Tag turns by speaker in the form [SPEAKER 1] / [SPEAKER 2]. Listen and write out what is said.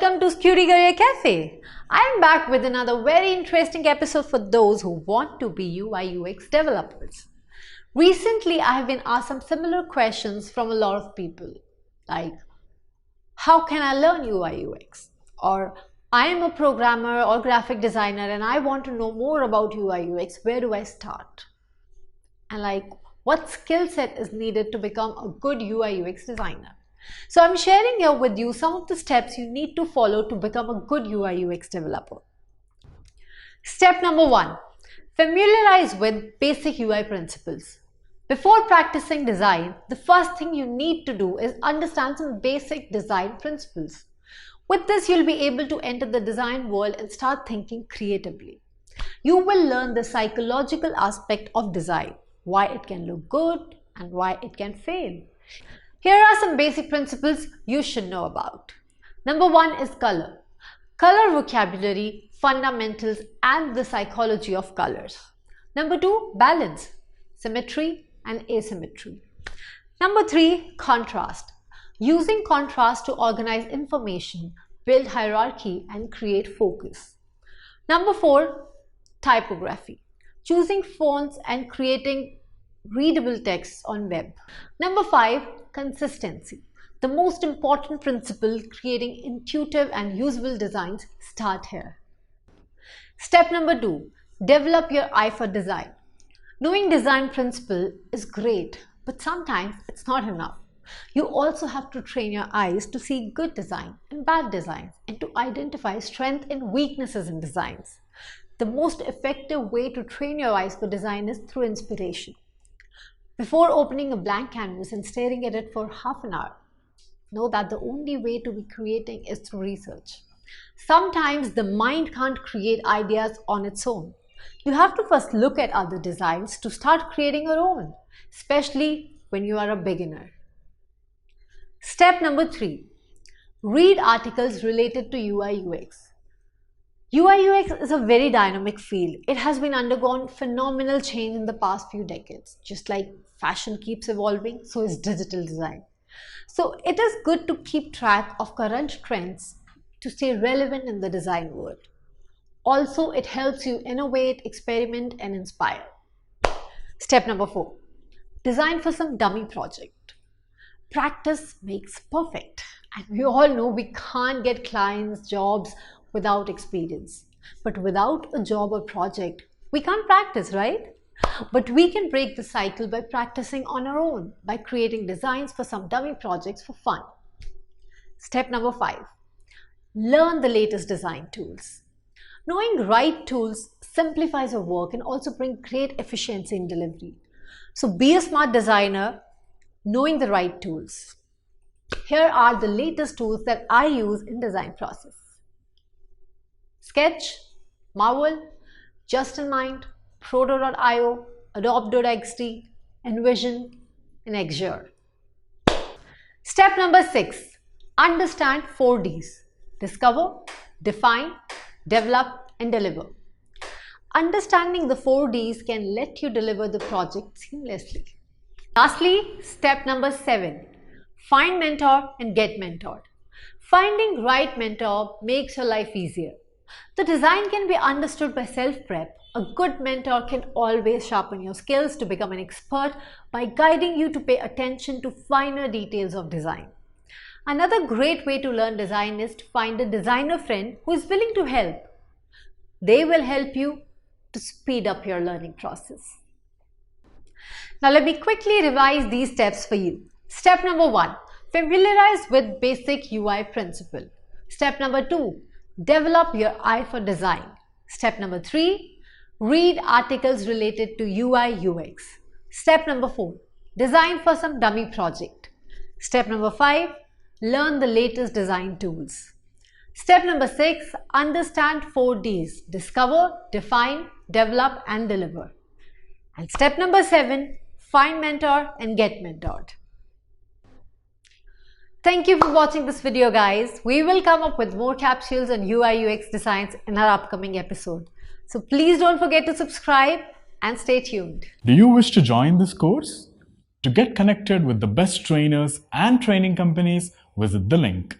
[SPEAKER 1] welcome to Scuti Career Cafe. I am back with another very interesting episode for those who want to be UIUX developers. Recently, I have been asked some similar questions from a lot of people like, how can I learn UIUX? Or I am a programmer or graphic designer and I want to know more about UIUX. Where do I start? And like, what skill set is needed to become a good UIUX designer? So I'm sharing here with you some of the steps you need to follow to become a good UIUX developer. Step number 1, familiarize with basic UI principles. Before practicing design, the first thing you need to do is understand some basic design principles. With this, you'll be able to enter the design world and start thinking creatively. You will learn the psychological aspect of design, why it can look good and why it can fail. Here are some basic principles you should know about. Number 1 is color. Color vocabulary, fundamentals, and the psychology of colors. Number 2, balance, symmetry and asymmetry. Number 3, contrast. Using contrast to organize information, build hierarchy, and create focus. Number 4, typography. Choosing fonts and creating readable text on web. Number 5, consistency. The most important principle, creating intuitive and usable designs, start here. Step number 2, develop your eye for design. Knowing design principle is great, but sometimes it's not enough. You also have to train your eyes to see good design and bad designs and to identify strengths and weaknesses in designs. The most effective way to train your eyes for design is through inspiration. Before opening a blank canvas and staring at it for half an hour, know that the only way to be creating is through research. Sometimes the mind can't create ideas on its own. You have to first look at other designs to start creating your own, especially when you are a beginner. Step number 3, read articles related to UIUX. UIUX is a very dynamic field. It has been undergone phenomenal change in the past few decades. Just like fashion keeps evolving, so is digital design. So it is good to keep track of current trends to stay relevant in the design world. Also, it helps you innovate, experiment, and inspire. Step number 4, design for some dummy project. Practice makes perfect. And we all know we can't get clients, jobs without experience. But without a job or project, we can't practice, right? But we can break the cycle by practicing on our own, by creating designs for some dummy projects for fun. Step number 5, learn the latest design tools. Knowing right tools simplifies your work and also brings great efficiency in delivery. So be a smart designer, knowing the right tools. Here are the latest tools that I use in design process. Sketch, Marvel, Just-in-Mind, Proto.io, Adobe.xt, Envision, and Exure. Step number 6, understand 4Ds. Discover, define, develop, and deliver. Understanding the 4Ds can let you deliver the project seamlessly. Lastly, step number 7, find mentor and get mentored. Finding right mentor makes your life easier. The design can be understood by self-prep. A good mentor can always sharpen your skills to become an expert by guiding you to pay attention to finer details of design. Another great way to learn design is to find a designer friend who is willing to help. They will help you to speed up your learning process. Now let me quickly revise these steps for you. Step number 1, familiarize with basic UI principle. Step number 2, develop your eye for design. Step number 3, read articles related to UIUX. Step number 4, design for some dummy project. Step number 5, learn the latest design tools. Step number 6, understand 4Ds. Discover, define, develop, and deliver. And step number 7, find mentor and get mentored. Thank you for watching this video, guys. We will come up with more capsules on UI/UX designs in our upcoming episode. So please don't forget to subscribe and stay tuned.
[SPEAKER 2] Do you wish to join this course? To get connected with the best trainers and training companies, visit the link.